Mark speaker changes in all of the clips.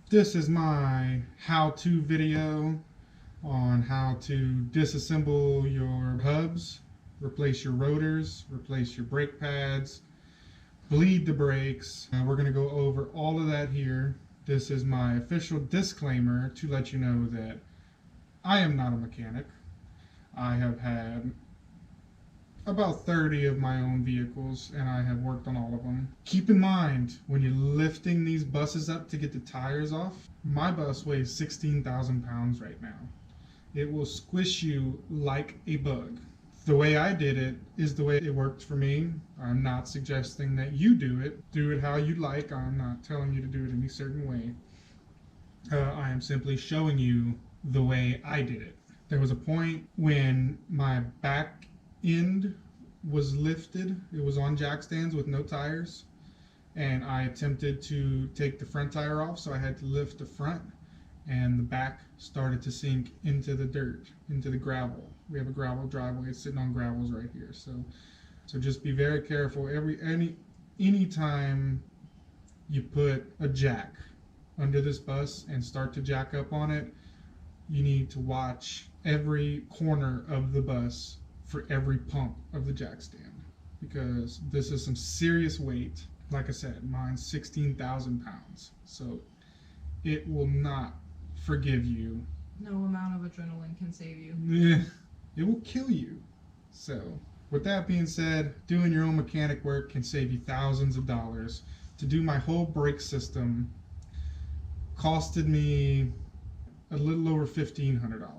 Speaker 1: This is my how-to video on how to disassemble your hubs, replace your rotors, replace your brake pads, bleed the brakes. We're going to go over all of that here. This is my official disclaimer to let you know that I am not a mechanic. I have had about 30 of my own vehicles and I have worked on all of them. Keep in mind, when you're lifting these buses up to get the tires off, my bus weighs 16,000 pounds right now. It will squish you like a bug. The way I did it is the way it worked for me. I'm not suggesting that you do it. Do it how you like. I'm not telling you to do it any certain way. I am simply showing you the way I did it. There was a point when my back end was lifted. It was on jack stands with no tires, and I attempted to take the front tire off, so I had to lift the front, and the back started to sink into the dirt, into the gravel. We have a gravel driveway. It's sitting on gravels right here, so just be very careful. Any time you put a jack under this bus and start to jack up on it, you need to watch every corner of the bus for every pump of the jack stand, because this is some serious weight. Like I said, mine's 16,000 pounds, so it will not forgive you.
Speaker 2: No amount of adrenaline can save you.
Speaker 1: Yeah, it will kill you. So with that being said, doing your own mechanic work can save you thousands of dollars. To do my whole brake system costed me a little over $1,500.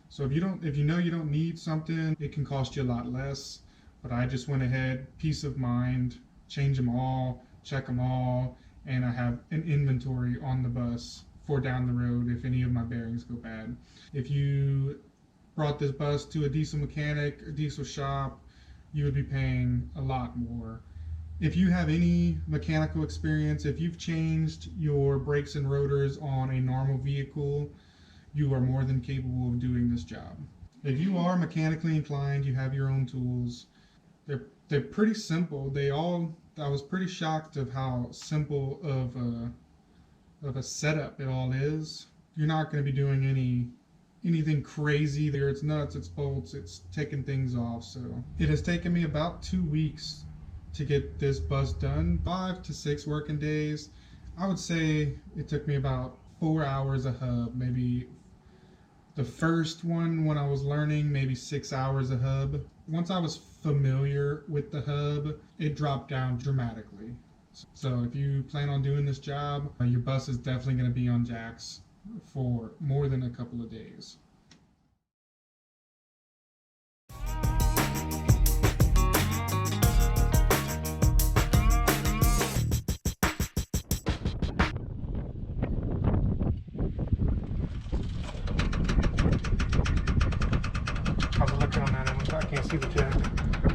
Speaker 1: So if you know you don't need something, it can cost you a lot less. But I just went ahead, peace of mind, change them all, check them all, and I have an inventory on the bus for down the road if any of my bearings go bad. If you brought this bus to a diesel mechanic, a diesel shop, you would be paying a lot more. If you have any mechanical experience, if you've changed your brakes and rotors on a normal vehicle, you are more than capable of doing this job. If you are mechanically inclined, you have your own tools. They're pretty simple. I was pretty shocked of how simple of a setup it all is. You're not going to be doing anything crazy there. It's nuts, it's bolts, it's taking things off. So it has taken me about 2 weeks to get this bus done. 5 to 6 working days. I would say it took me about 4 hours a hub, maybe. The first one, when I was learning, maybe 6 hours a hub. Once I was familiar with the hub, it dropped down dramatically. So if you plan on doing this job, your bus is definitely going to be on jacks for more than a couple of days. How's it looking on that end? I can't see the jack.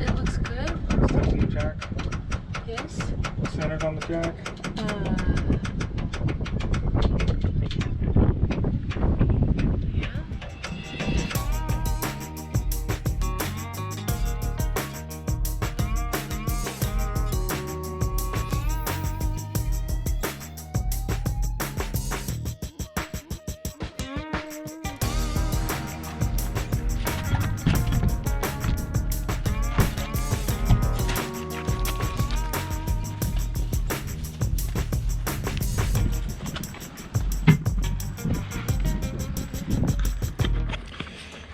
Speaker 2: It looks good.
Speaker 1: It's touching the jack.
Speaker 2: Yes.
Speaker 1: Centered on the jack.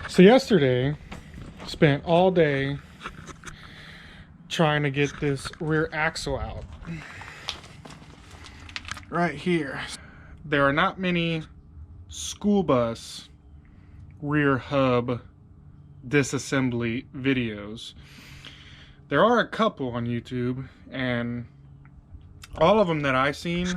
Speaker 1: So yesterday, spent all day trying to get this rear axle out. Right here. There are not many school bus rear hub disassembly videos. There are a couple on YouTube, and all of them that I've seen,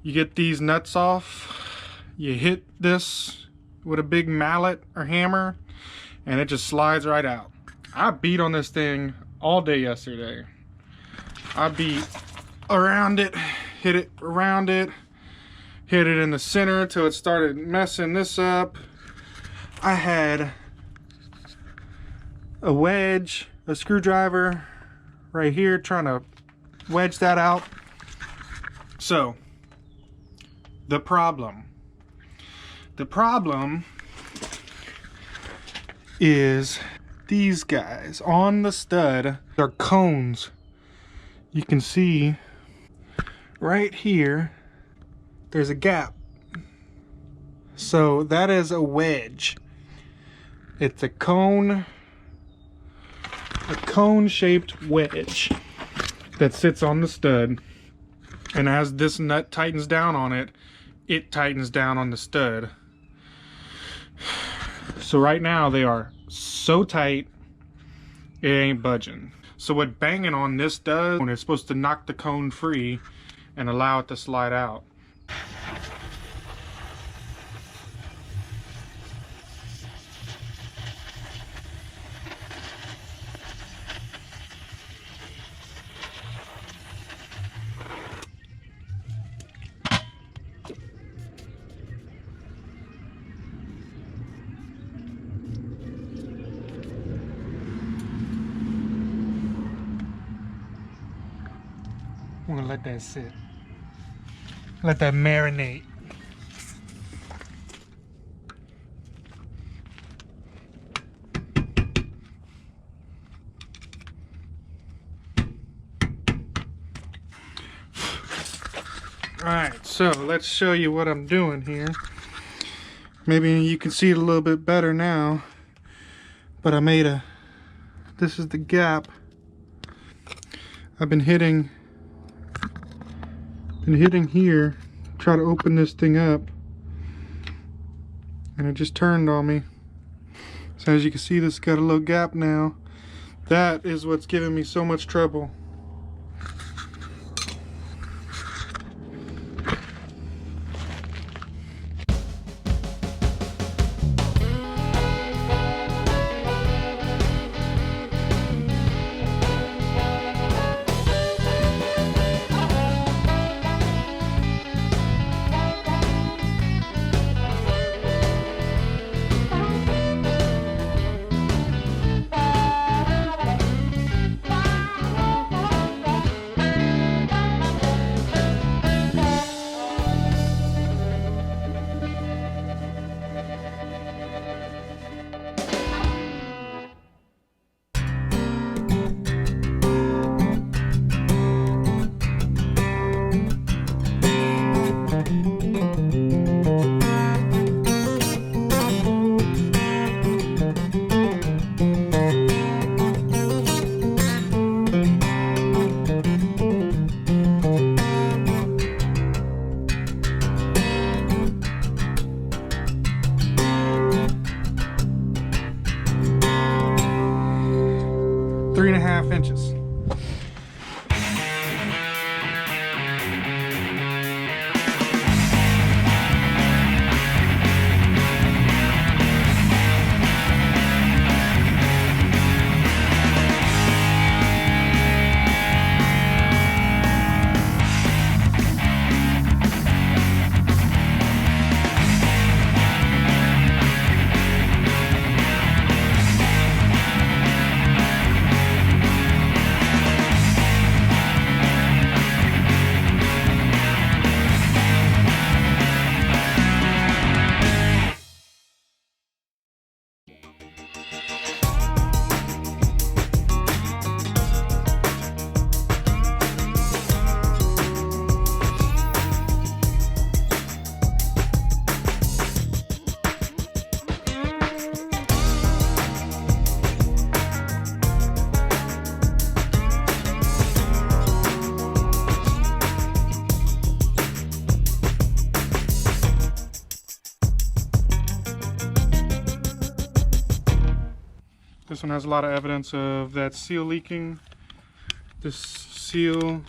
Speaker 1: you get these nuts off, you hit this with a big mallet or hammer, and it just slides right out. I beat on this thing all day yesterday. I beat around it, hit it around it, hit it in the center till it started messing this up. I had a wedge, a screwdriver right here trying to wedge that out. So the problem. The problem is these guys on the stud are cones. You can see right here, there's a gap. So that is a wedge. It's a cone-shaped wedge that sits on the stud. And as this nut tightens down on it, it tightens down on the stud. So right now they are so tight, it ain't budging. So what banging on this does, when it's supposed to knock the cone free and allow it to slide out. I'm gonna let that sit. Let that marinate. Alright, so let's show you what I'm doing here. Maybe you can see it a little bit better now. But I made this is the gap. I've been hitting here, try to open this thing up, and it just turned on me. So as you can see, this got a little gap now. That is what's giving me so much trouble. Three and a half inches. This one has a lot of evidence of that seal leaking. This seal,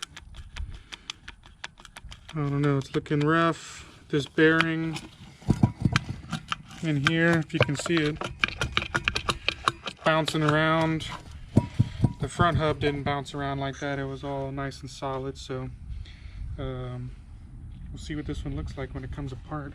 Speaker 1: I don't know, it's looking rough. This bearing in here, if you can see it, bouncing around. The front hub didn't bounce around like that. It was all nice and solid. So we'll see what this one looks like when it comes apart.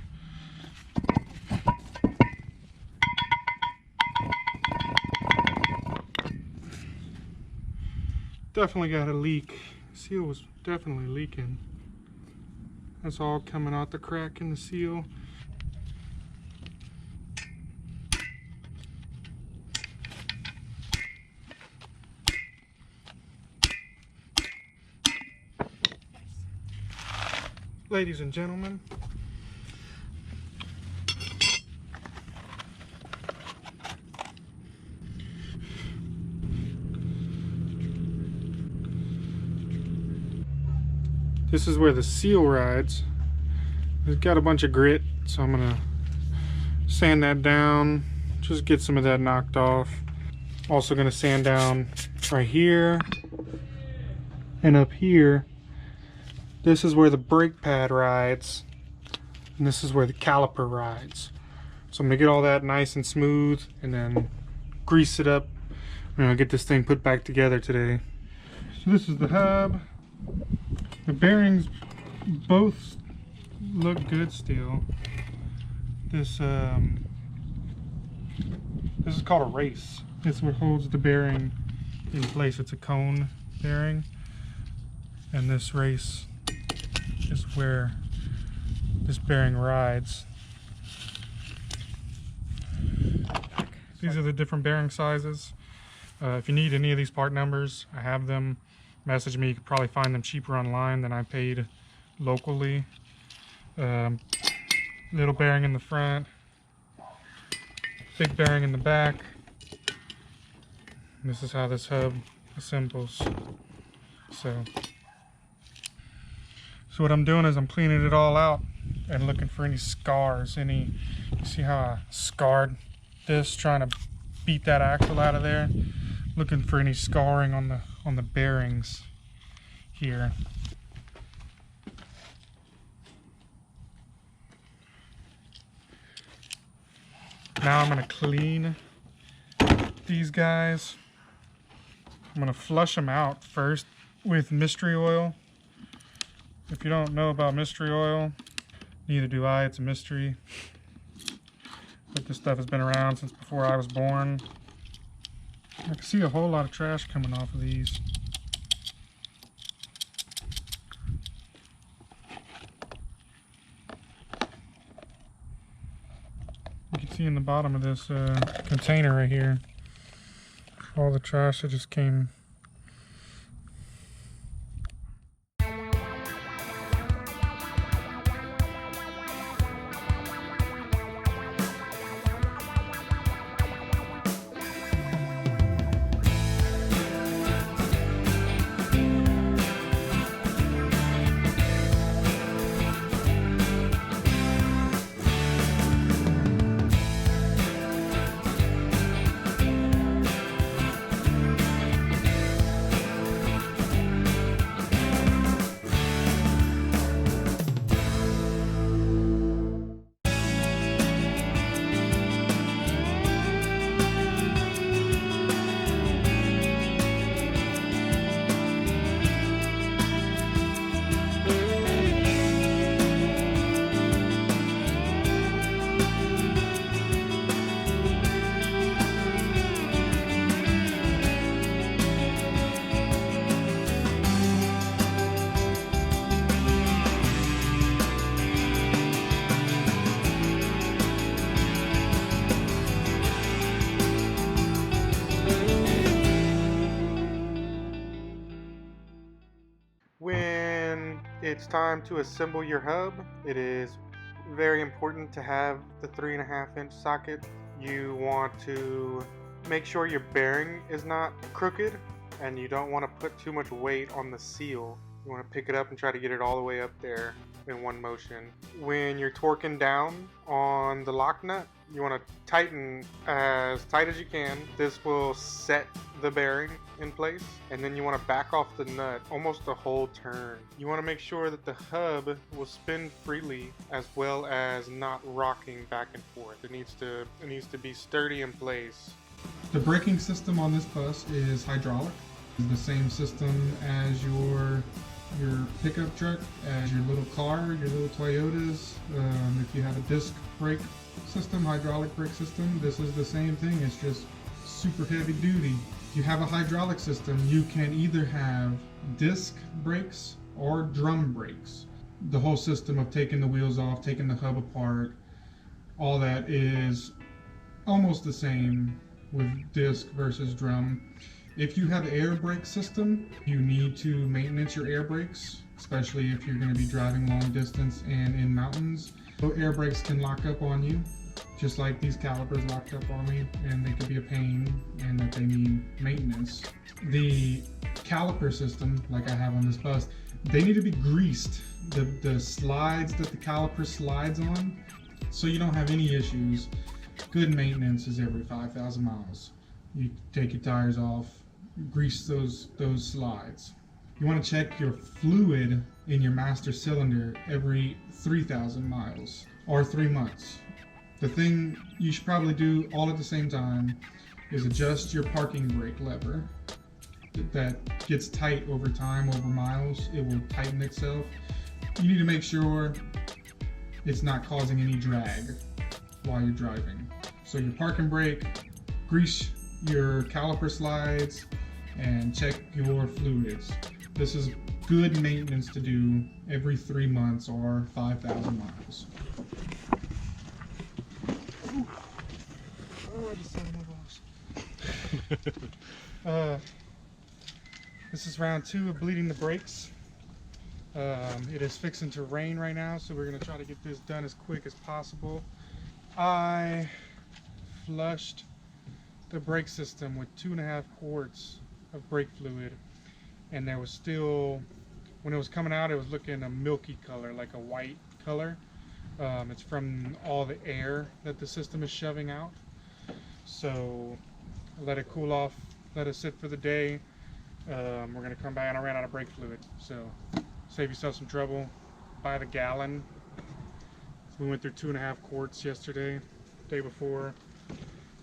Speaker 1: Definitely got a leak. Seal was definitely leaking. That's all coming out the crack in the seal. Ladies and gentlemen, this is where the seal rides. It's got a bunch of grit, so I'm gonna sand that down, just get some of that knocked off. Also gonna sand down right here and up here. This is where the brake pad rides, and this is where the caliper rides. So I'm gonna get all that nice and smooth and then grease it up. I'm gonna get this thing put back together today. So this is the hub. The bearings both look good still. This is called a race. It's what holds the bearing in place. It's a cone bearing, and this race is where this bearing rides. These are the different bearing sizes. If you need any of these part numbers, I have them. Message me. You could probably find them cheaper online than I paid locally. Little bearing in the front, big bearing in the back. This is how this hub assembles. So what I'm doing is I'm cleaning it all out and looking for any scars. You see how I scarred this, trying to beat that axle out of there. Looking for any scarring on the bearings here. Now I'm gonna clean these guys. I'm gonna flush them out first with mystery oil. If you don't know about mystery oil, neither do I, it's a mystery. But this stuff has been around since before I was born. I can see a whole lot of trash coming off of these. You can see in the bottom of this container right here, all the trash that just came. When it's time to assemble your hub, it is very important to have the 3.5-inch socket. You want to make sure your bearing is not crooked, and you don't want to put too much weight on the seal. You want to pick it up and try to get it all the way up there in one motion. When you're torquing down on the lock nut, you want to tighten as tight as you can. This will set the bearing in place, and then you want to back off the nut almost a whole turn. You want to make sure that the hub will spin freely as well as not rocking back and forth. It needs to be sturdy in place. The braking system on this bus is hydraulic. It's the same system as your pickup truck, as your little car, your little Toyotas. If you have a disc brake system, hydraulic brake system, this is the same thing. It's just super heavy duty. If you have a hydraulic system, you can either have disc brakes or drum brakes. the whole system of taking the wheels off, taking the hub apart, all that is almost the same with disc versus drum. If you have air brake system, you need to maintenance your air brakes, especially if you're going to be driving long distance and in mountains. So air brakes can lock up on you, just like these calipers locked up on me, and they could be a pain and that they need maintenance. The caliper system, like I have on this bus, they need to be greased. The slides that the caliper slides on, so you don't have any issues. Good maintenance is every 5,000 miles. You take your tires off, grease those slides. You want to check your fluid in your master cylinder every 3,000 miles or 3 months. The thing you should probably do all at the same time is adjust your parking brake lever. That gets tight over time, over miles. It will tighten itself. You need to make sure it's not causing any drag while you're driving. So your parking brake, grease your caliper slides, and check your fluids. This is good maintenance to do every 3 months or 5,000 miles. Oh, I just saw my boss. This is round 2 of bleeding the brakes. It is fixing to rain right now, so we're going to try to get this done as quick as possible. I flushed the brake system with 2.5 quarts of brake fluid, and there was still, when it was coming out, it was looking a milky color, like a white color. It's from all the air that the system is shoving out. So I let it cool off, let it sit for the day. We're going to come back, and I ran out of brake fluid, so save yourself some trouble, buy the gallon. We went through 2.5 quarts yesterday, day before,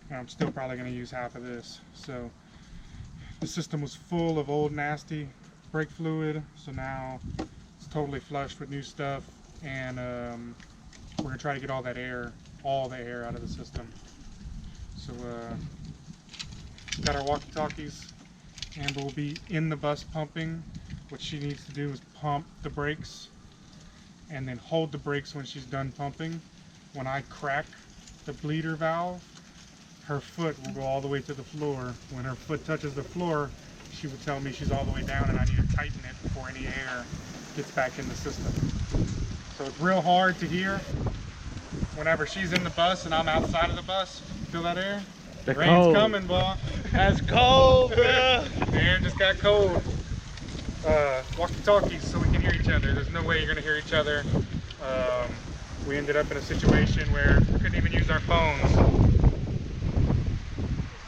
Speaker 1: and I'm still probably going to use half of this. So the system was full of old nasty brake fluid, so now it's totally flushed with new stuff, and we're going to try to get all the air out of the system. So got our walkie-talkies. Amber will be in the bus pumping. What she needs to do is pump the brakes and then hold the brakes when she's done pumping. When I crack the bleeder valve, her foot will go all the way to the floor. When her foot touches the floor, she will tell me she's all the way down and I need to tighten it before any air gets back in the system. So it's real hard to hear whenever she's in the bus and I'm outside of the bus. Feel that air?
Speaker 3: The
Speaker 1: Rain's
Speaker 3: cold.
Speaker 1: coming, boy.
Speaker 3: That's cold, bro.
Speaker 1: The air just got cold. Walkie-talkies so we can hear each other. There's no way you're gonna hear each other. We ended up in a situation where we couldn't even use our phones.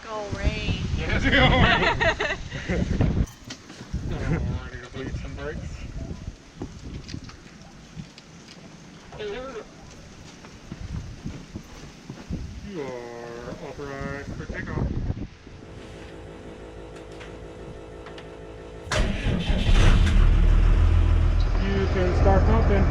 Speaker 2: Go rain.
Speaker 1: Yeah, it's gonna rain. Ready to bleed some brakes. You are authorized for takeoff. You can start pumping.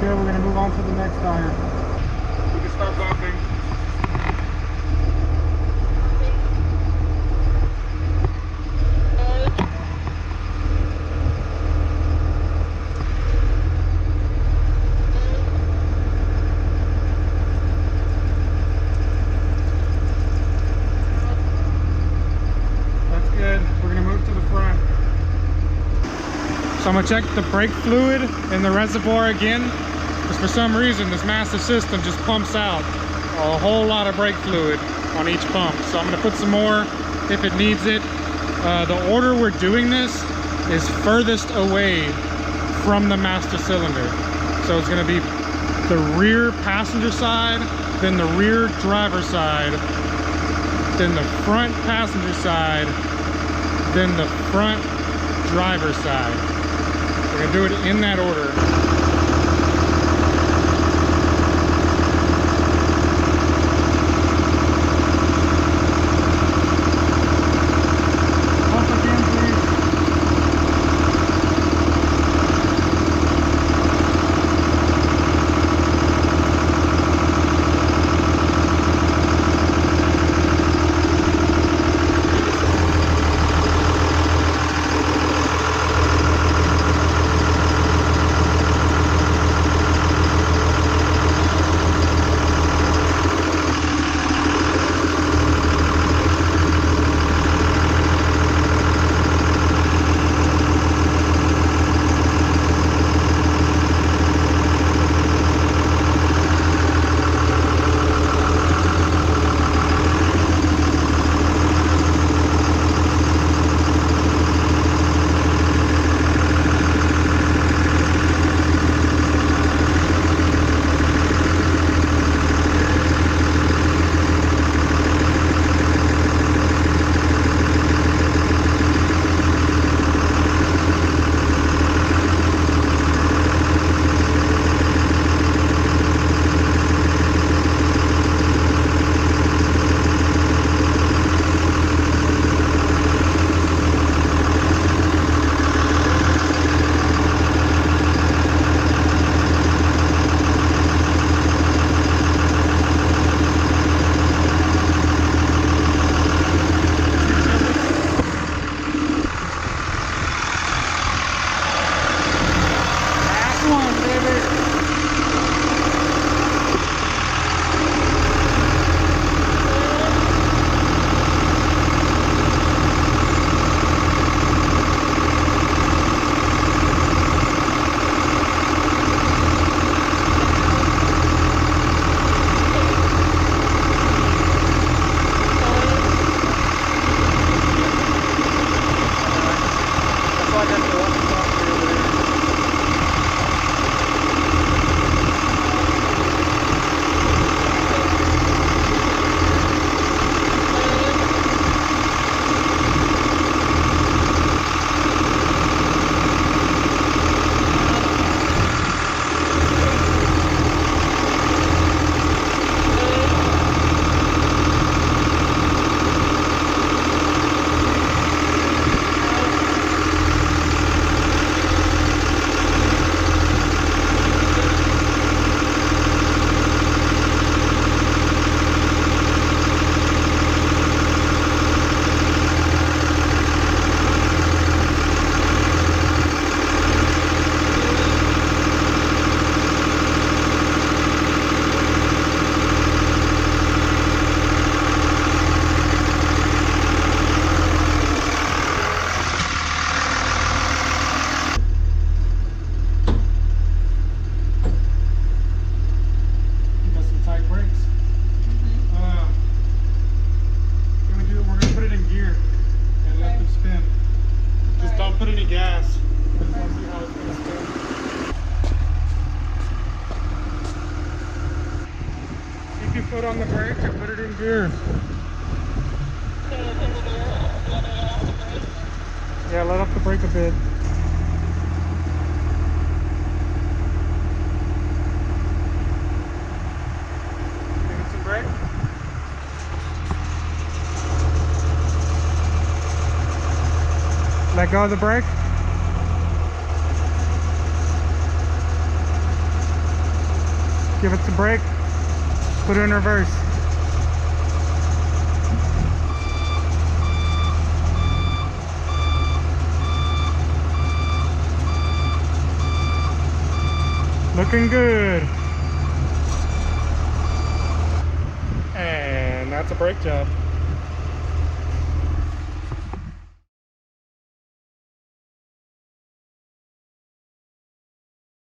Speaker 1: Okay, we're gonna move on to the next tire. We can start bumping. That's good. We're gonna move to the front. So I'm gonna check the brake fluid in the reservoir again. Because for some reason this master system just pumps out a whole lot of brake fluid on each pump. So I'm gonna put some more if it needs it. The order we're doing this is furthest away from the master cylinder. So it's gonna be the rear passenger side, then the rear driver side, then the front passenger side, then the front driver side. We're gonna do it in that order. Foot on the brake and put it in gear. Yeah, let off the brake a bit. Give it some brake. Let go of the brake. Give it some brake. Put it in reverse. Looking good. And that's a brake job.